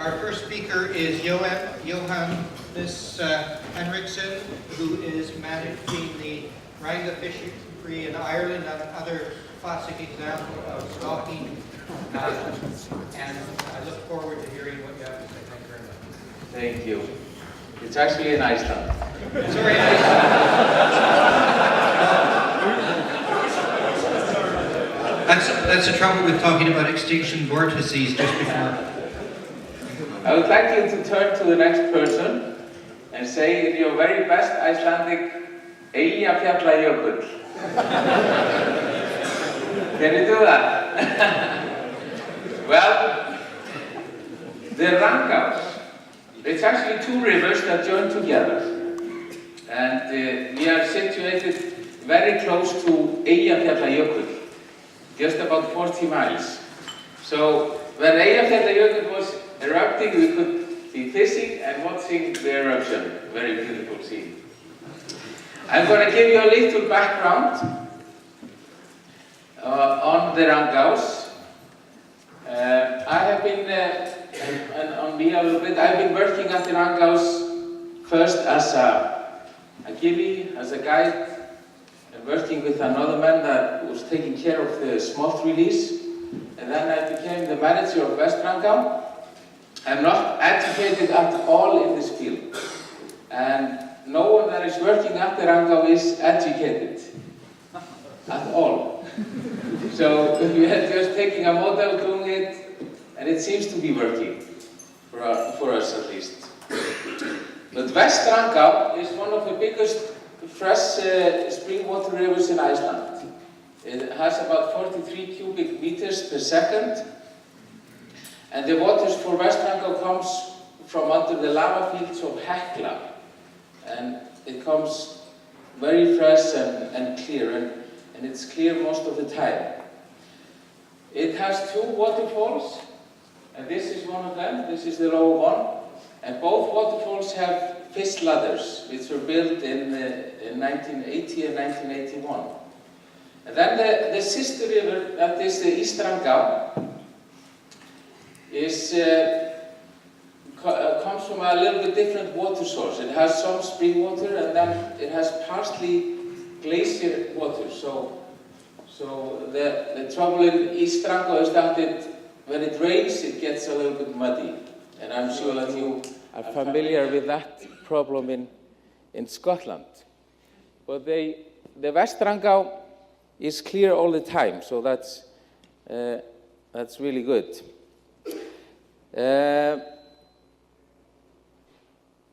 Our first speaker is Johannes Hinriksson, who is managing the Ranga fishery in Ireland and other classic example of stocking. And I look forward to hearing what you have to say. Thank you very much. Thank you. It's actually in Iceland. It's already in Iceland. That's the trouble with talking about extinction vortices just before. I would like you to turn to the next person and say in your very best Icelandic, Eyjafjallajökull. Can you do that? Well, the Rangas, it's actually two rivers that join together. And we are situated very close to Eyjafjallajökull, just about 40 miles. So when Eyjafjallajökull was erupting, we could be fishing and watching the eruption. Very beautiful scene. I'm going to give you a little background on the Rangaus. I have been, and on me a little bit, I've been working at the Rangaus first as a gillie, as a guide, and working with another man that was taking care of the smolt release. And then I became the manager of West Ranga. I'm not educated at all in this field. And no one that is working at the Ranga is educated at all. So we are just taking a model, doing it, and it seems to be working, for us at least. But West Ranga is one of the biggest fresh spring water rivers in Iceland. It has about 43 cubic meters per second. And the waters for West Ranga comes from under the lava fields of Hekla. And it comes very fresh and clear, and it's clear most of the time. It has two waterfalls, and this is one of them, this is the lower one. And both waterfalls have fish ladders, which were built in 1980 and 1981. And then the sister river, that is the East Ranga, comes from a little bit different water source. It has some spring water, and then it has partially glacier water. So the trouble in East Ranga is that when it rains, it gets a little bit muddy. And I'm sure that you are familiar with that problem in Scotland. But the West Ranga is clear all the time, so that's really good.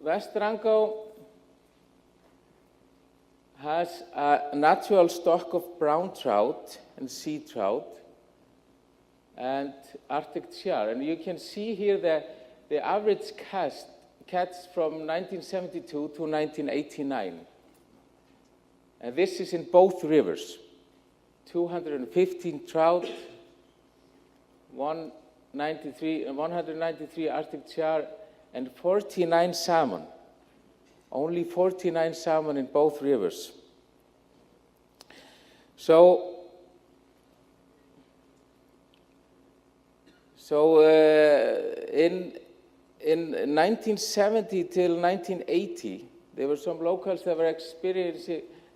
West Ranga has a natural stock of brown trout and sea trout and Arctic char. And you can see here the average catch from 1972 to 1989. And this is in both rivers. 215 trout, 193 Arctic char, and 49 salmon. Only 49 salmon in both rivers. So in 1970 till 1980, there were some locals that were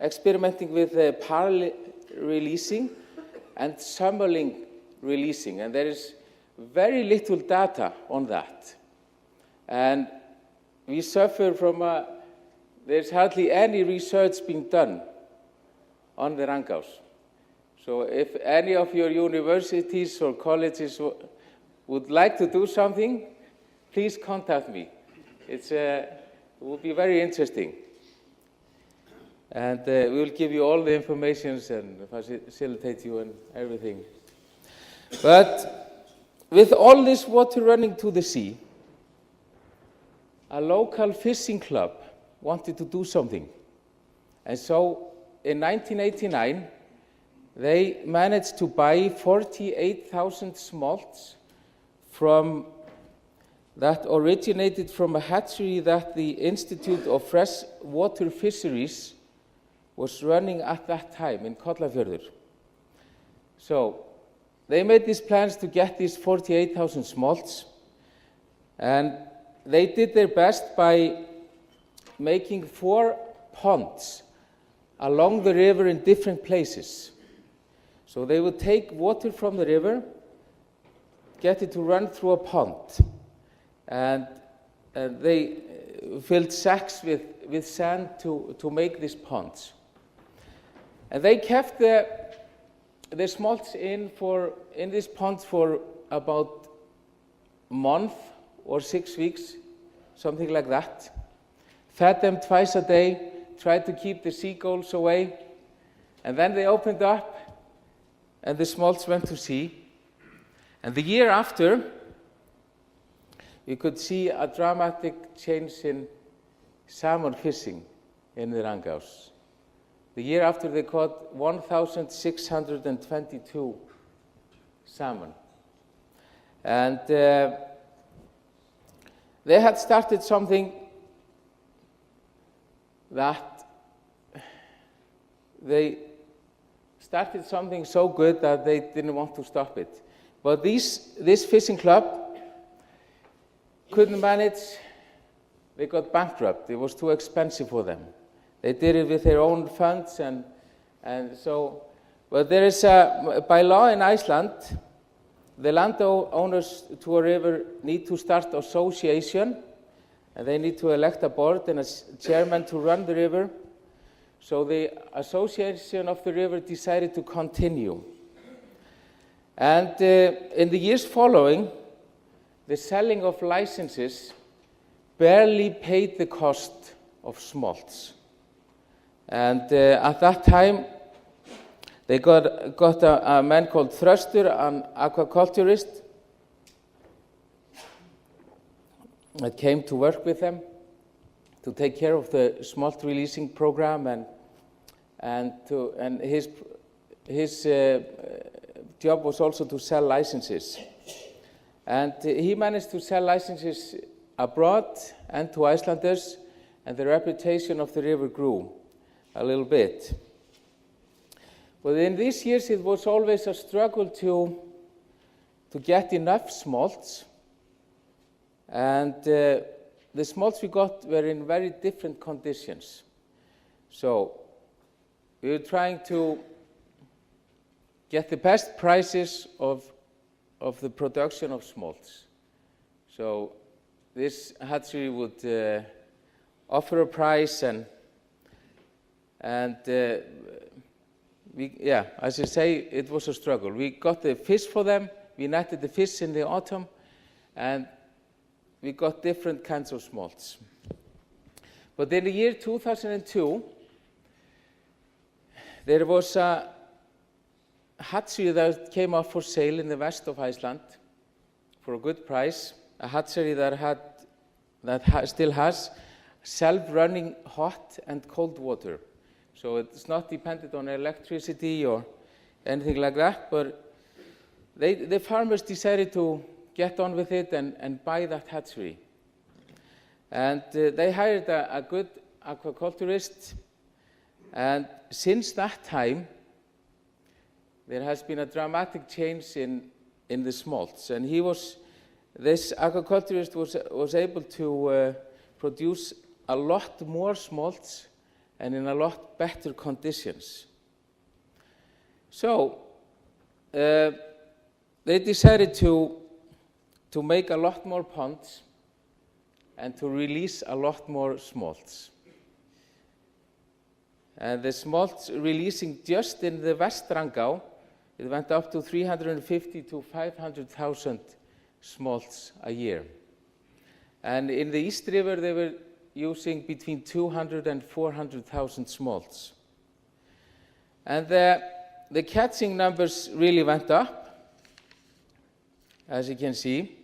experimenting with parallel releasing and summerling releasing, and there is very little data on that. And we suffer from there's hardly any research being done on the Rangaus. So if any of your universities or colleges would like to do something, please contact me. It will be very interesting. And we will give you all the information and facilitate you and everything. But with all this water running to the sea, a local fishing club wanted to do something. And so in 1989, they managed to buy 48,000 smolts that originated from a hatchery that the Institute of Freshwater Fisheries was running at that time in Kollafjörður. So they made these plans to get these 48,000 smolts, And they did their best by making 4 ponds along the river in different places. So they would take water from the river, get it to run through a pond, and they filled sacks with sand to make these ponds. And they kept the smolts in these ponds for about a month or 6 weeks, something like that. Fed them twice a day, tried to keep the seagulls away, and then they opened up and the smolts went to sea. And the year after, you could see a dramatic change in salmon fishing in the Rangaus. The year after, they caught 1,622 salmon. And they had started something so good that they didn't want to stop it. But this fishing club couldn't manage. They got bankrupt. It was too expensive for them. They did it with their own funds, and so. But there is by law in Iceland, the landowners to a river need to start association, and they need to elect a board and a chairman to run the river. So the association of the river decided to continue. And in the years following, the selling of licenses barely paid the cost of smolts. And at that time, they got a man called Thruster, an aquaculturist, that came to work with them to take care of the smolt releasing program, and his job was also to sell licenses. And he managed to sell licenses abroad and to Icelanders, and the reputation of the river grew a little bit. But in these years, it was always a struggle to get enough smolts, and the smolts we got were in very different conditions. So we were trying to get the best prices of the production of smolts. So this hatchery would offer a price, and as I say, it was a struggle. We got the fish for them. We netted the fish in the autumn, and we got different kinds of smolts. But in the year 2002, there was a hatchery that came up for sale in the west of Iceland for a good price. A hatchery that still has self-running hot and cold water. So it's not dependent on electricity or anything like that, but the farmers decided to get on with it and buy that hatchery. And they hired a good aquaculturist, and since that time, there has been a dramatic change in the smolts. And this aquaculturist was able to produce a lot more smolts and in a lot better conditions. So they decided to make a lot more ponds and to release a lot more smolts. And the smolts releasing just in the West Ranga, it went up to 350 to 500,000 smolts a year. And in the East River, they were using between 200 and 400,000 smolts. And the catching numbers really went up, as you can see.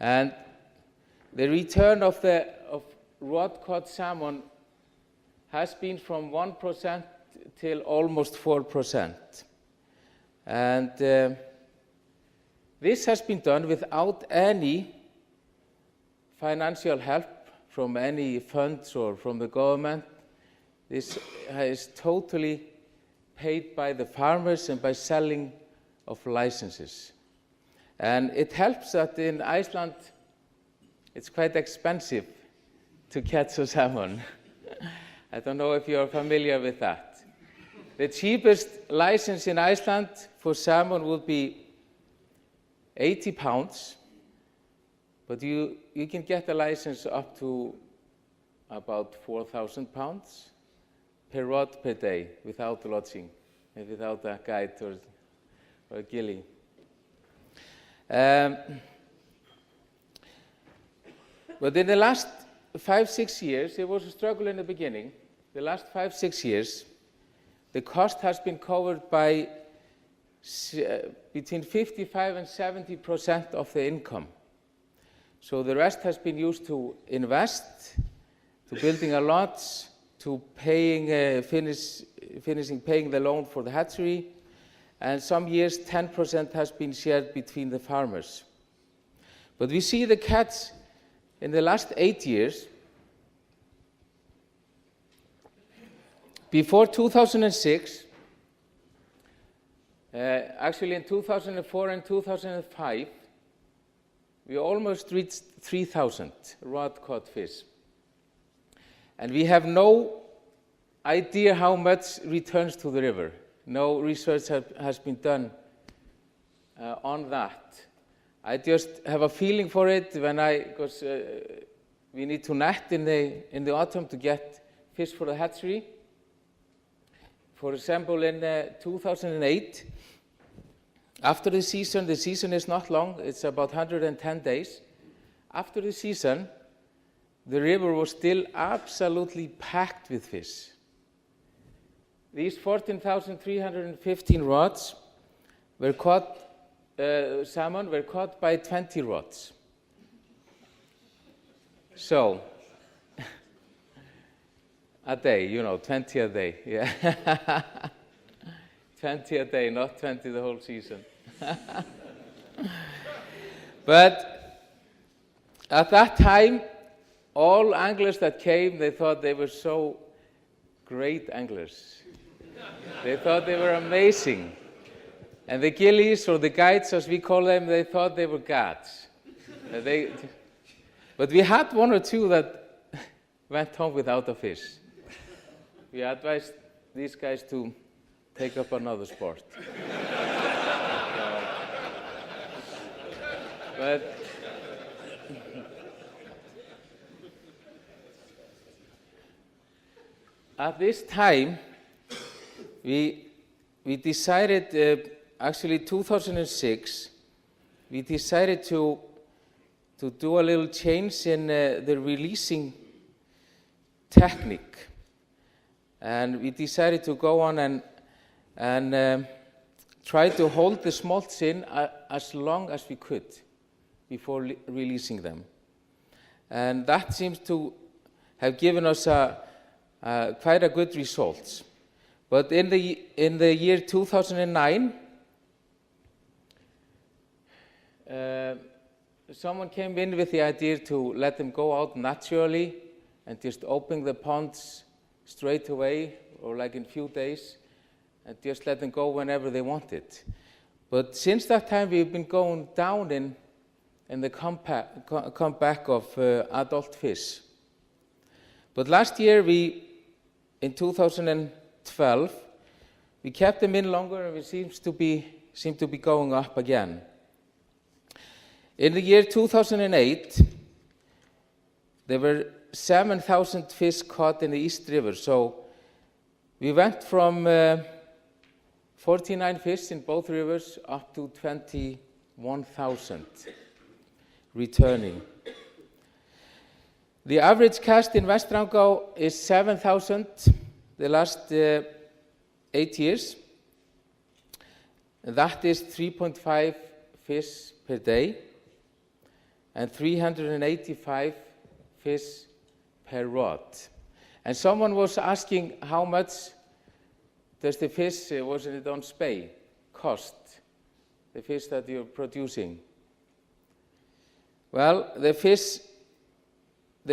And the return of rod-caught salmon has been from 1% till almost 4%. And this has been done without any financial help from any funds or from the government. This is totally paid by the farmers and by selling of licenses. And it helps that in Iceland it's quite expensive to catch a salmon. I don't know if you're familiar with that. The cheapest license in Iceland for salmon would be £80, but you can get a license up to about £4,000 per rod per day without lodging and without a guide or a gilly. But in the last 5-6 years, it was a struggle in the beginning. The last 5-6 years, the cost has been covered by between 55 and 70% of the income. So the rest has been used to invest, to building a lodge, to paying, paying the loan for the hatchery, and some years 10% has been shared between the farmers. But we see the catch in the last 8 years. Before 2006, actually in 2004 and 2005, we almost reached 3,000 rod-caught fish. And we have no idea how much returns to the river. No research has been done on that. I just have a feeling for it because we need to net in the autumn to get fish for the hatchery. For example, in 2008, after the season is not long, it's about 110 days. After the season, the river was still absolutely packed with fish. These 14,315 rods were caught, salmon were caught by 20 rods. So, a day, 20 a day, yeah. 20 a day, not 20 the whole season. But at that time, all anglers that came, they thought they were so great anglers. They thought they were amazing. And the gillies, or the guides as we call them, they thought they were gods. But we had one or two that went home without a fish. We advised these guys to take up another sport. But at this time, we decided, actually 2006, we decided to do a little change in the releasing technique. And we decided to go on and try to hold the smolts in as long as we could before releasing them. And that seems to have given us quite a good results. But in the year 2009, someone came in with the idea to let them go out naturally and just open the ponds straight away, or like in few days, and just let them go whenever they wanted. But since that time, we've been going down in the comeback of adult fish. But last year, in 2012, we kept them in longer, and we seem to be going up again. In the year 2008, there were 7,000 fish caught in the East River. So we went from 49 fish in both rivers up to 21,000 returning. The average cast in West Ranga is 7,000 the last 8 years. That is 3.5 fish per day and 385 fish per rod. And someone was asking how much does the fish, wasn't it on spay, cost, the fish that you're producing? Well, the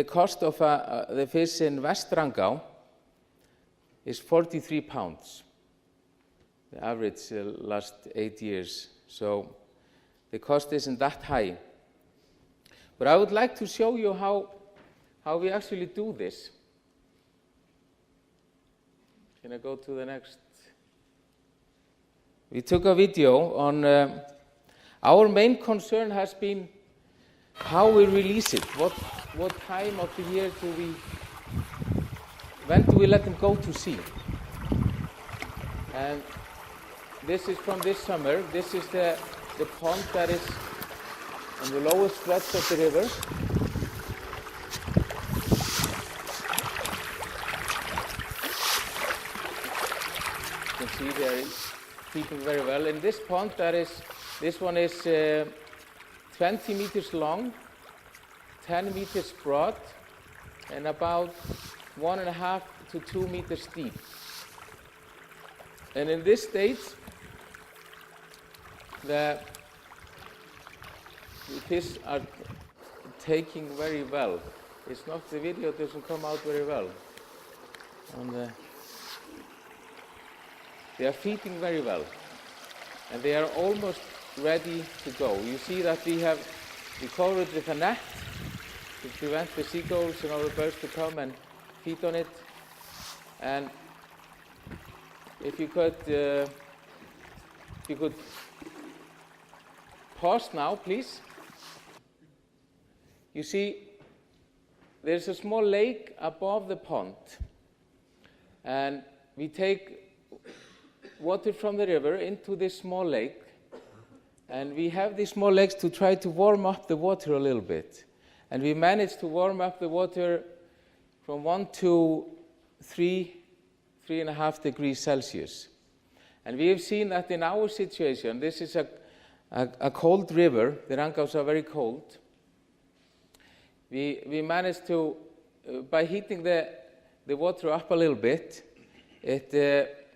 cost of the fish in West Ranga is 43 pounds, the average last 8 years. So the cost isn't that high. But I would like to show you how we actually do this. Can I go to the next? We took a video on, our main concern has been how we release it. What time of the year when do we let them go to sea? And this is from this summer. This is the pond that is on the lowest stretch of the river. You can see there is keeping very well. In this pond, this one is 20 meters long, 10 meters broad, and about 1.5 to 2 meters deep. And in this stage, the fish are taking very well. It's not, the video doesn't come out very well. They are feeding very well, and they are almost ready to go. You see that we cover it with a net to prevent the seagulls and other birds to come and feed on it. And if you could pause now, please. You see, there's a small lake above the pond, and we take water from the river into this small lake, and we have these small lakes to try to warm up the water a little bit. And we managed to warm up the water from 1 to 3.5 degrees Celsius. And we have seen that in our situation, this is a cold river, the Rangas are very cold. We managed to, by heating the water up a little bit, it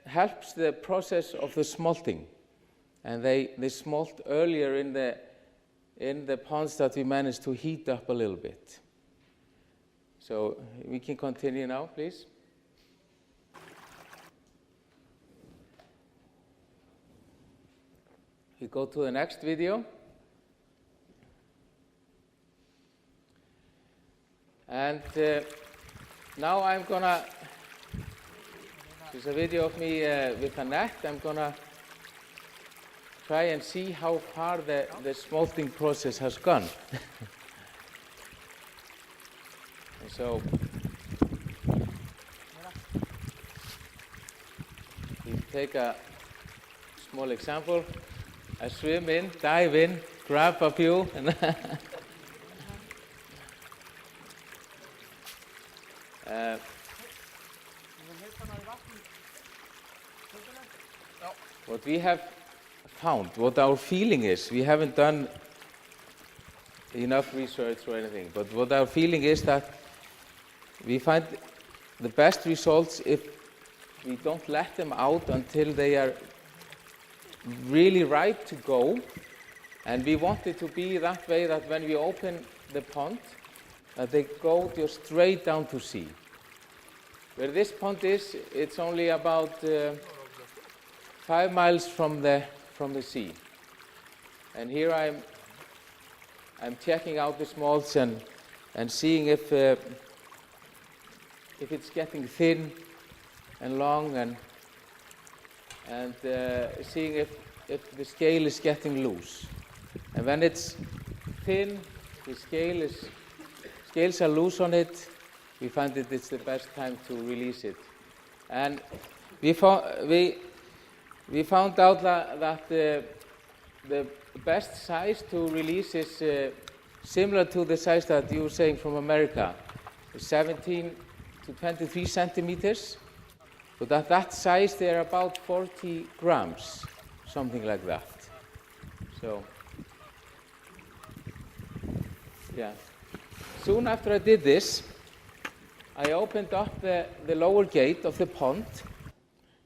helps the process of the smalting. And they smolt earlier in the ponds that we managed to heat up a little bit. So we can continue now, please. We go to the next video. And now I'm gonna, there's a video of me with a net. I'm gonna try and see how far the smalting process has gone. And so we take a small example. I swim in, dive in, grab a few, and what we have found, what our feeling is, we haven't done enough research or anything, but what our feeling is that we find the best results if we don't let them out until they are really ripe to go. And we want it to be that way that when we open the pond, that they go just straight down to sea. Where this pond is, it's only about 5 miles from the sea. And here I'm checking out the smolts and seeing if it's getting thin and long, and seeing if the scale is getting loose. And when it's thin, the scales are loose on it, we find that it's the best time to release it. And we found out that the best size to release is similar to the size that you were saying from America, 17 to 23 centimeters. But at that size, they're about 40 grams, something like that. So, yeah. Soon after I did this, I opened up the lower gate of the pond,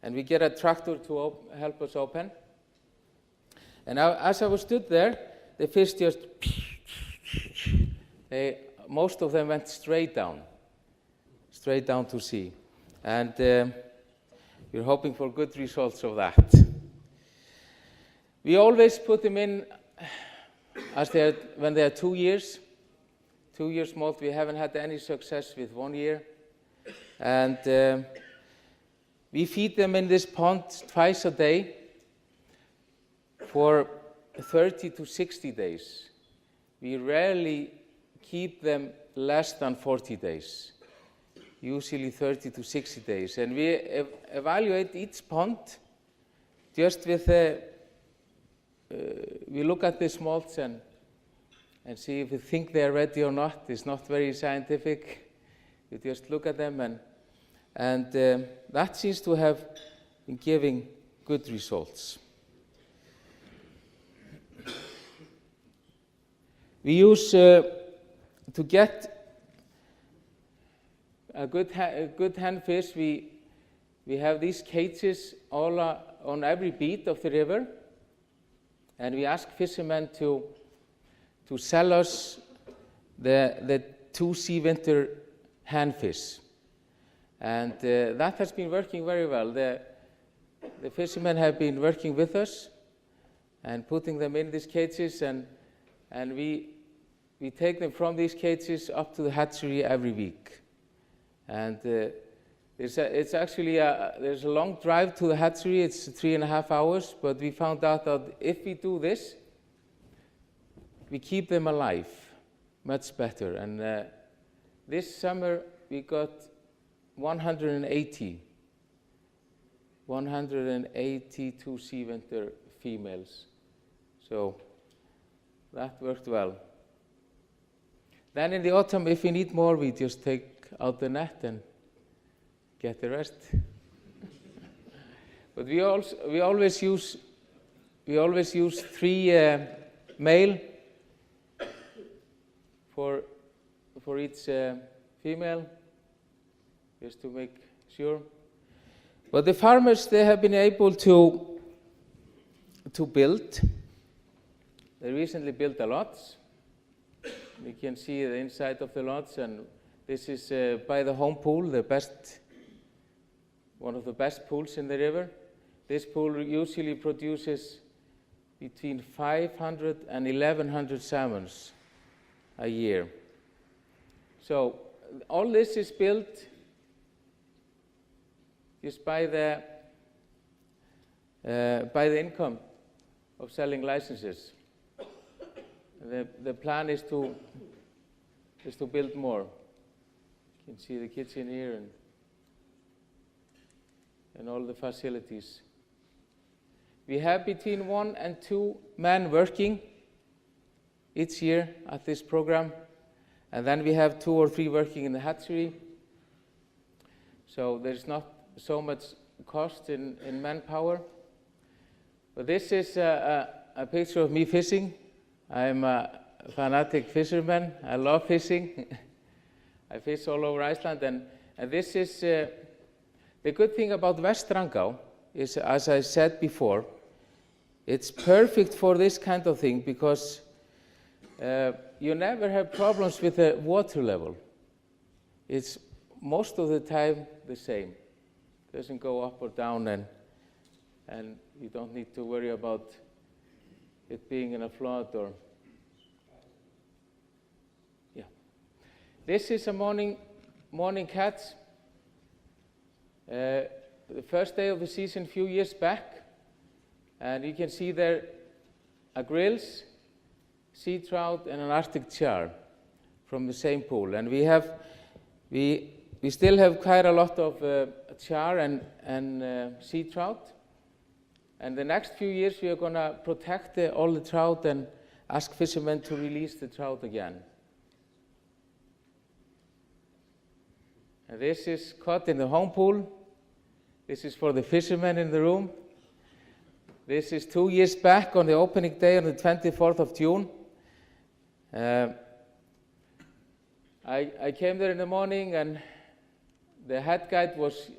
and we get a tractor to help us open. And as I was stood there, the fish just, most of them went straight down to sea. And we're hoping for good results of that. We always put them in when they are 2 years smolt, we haven't had any success with 1 year. And we feed them in this pond twice a day for 30 to 60 days. We rarely keep them less than 40 days, usually 30 to 60 days. And we evaluate each pond just with we look at the smolts and see if we think they're ready or not. It's not very scientific. You just look at them, and that seems to have been giving good results. We use, to get a good hen fish, we have these cages all on every beat of the river, and we ask fishermen to sell us the 2 sea winter hen fish. And that has been working very well. The fishermen have been working with us and putting them in these cages, and we take them from these cages up to the hatchery every week. And it's actually there's a long drive to the hatchery. It's 3.5 hours, but we found out that if we do this, we keep them alive much better. And this summer we got 182 sea winter females. So that worked well. Then in the autumn, if we need more, we just take out the net and get the rest. But we always use 3 male for each female, just to make sure. But the farmers, they have been able to build. They recently built a lot. You can see the inside of the lots, and this is by the home pool, one of the best pools in the river. This pool usually produces between 500 and 1,100 salmons a year. So all this is built just by the income of selling licenses. The plan is to build more. You can see the kitchen here and all the facilities. We have between 1 and 2 men working each year at this program, and then we have 2 or 3 working in the hatchery. So there's not so much cost in manpower. But this is a picture of me fishing. I'm a fanatic fisherman. I love fishing. I fish all over Iceland, and this is the good thing about West Ranga is, as I said before, it's perfect for this kind of thing because you never have problems with the water level. It's most of the time the same. It doesn't go up or down, and you don't need to worry about it being in a flood or. Yeah. This is a morning catch. The first day of the season a few years back, and you can see there a grilse, sea trout, and an Arctic char from the same pool. And we still have quite a lot of char and sea trout. And the next few years we are going to protect all the trout and ask fishermen to release the trout again. And this is caught in the home pool. This is for the fishermen in the room. This is 2 years back on the opening day on the 24th of June. I came there in the morning, and the head guide was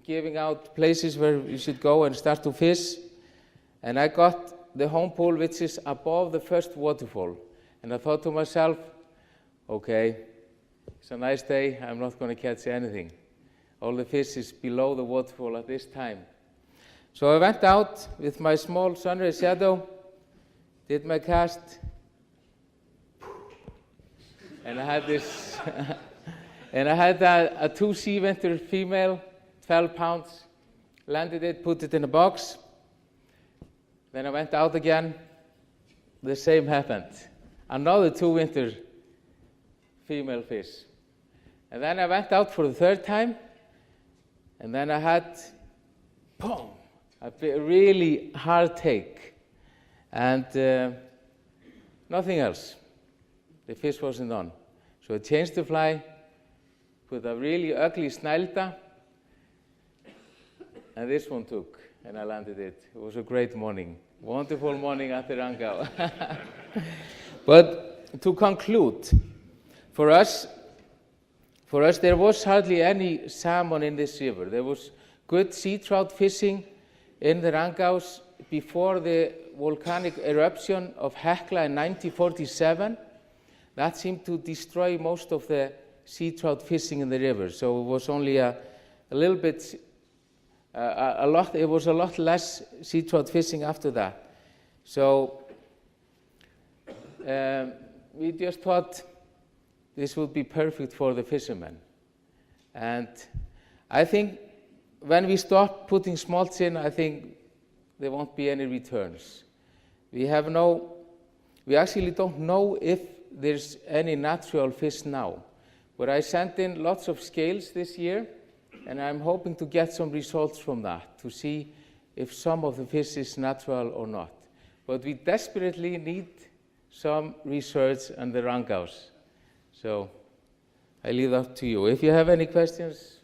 giving out places where you should go and start to fish. And I got the home pool, which is above the first waterfall. And I thought to myself, okay, it's a nice day, I'm not going to catch anything. All the fish is below the waterfall at this time. So I went out with my small sunray shadow, did my cast, And I had this, and I had a 2 sea winter female, 12 pounds, landed it, put it in a box. Then I went out again, the same happened. Another 2 winter female fish. And then I went out for the 3rd time, and then I had, boom, a really hard take. And nothing else. The fish wasn't on. So I changed the fly, put a really ugly snælda, and this one took, and I landed it. It was a great morning, wonderful morning at the Ranga. But to conclude, for us there was hardly any salmon in this river. There was good sea trout fishing in the Rangaus before the volcanic eruption of Hekla in 1947. That seemed to destroy most of the sea trout fishing in the river. So it was only a little bit, it was a lot less sea trout fishing after that. So we just thought this would be perfect for the fishermen. And I think when we stop putting smolts in, I think there won't be any returns. We actually don't know if there's any natural fish now. But I sent in lots of scales this year, and I'm hoping to get some results from that to see if some of the fish is natural or not. But we desperately need some research on the Rangaus. So I leave that to you. If you have any questions.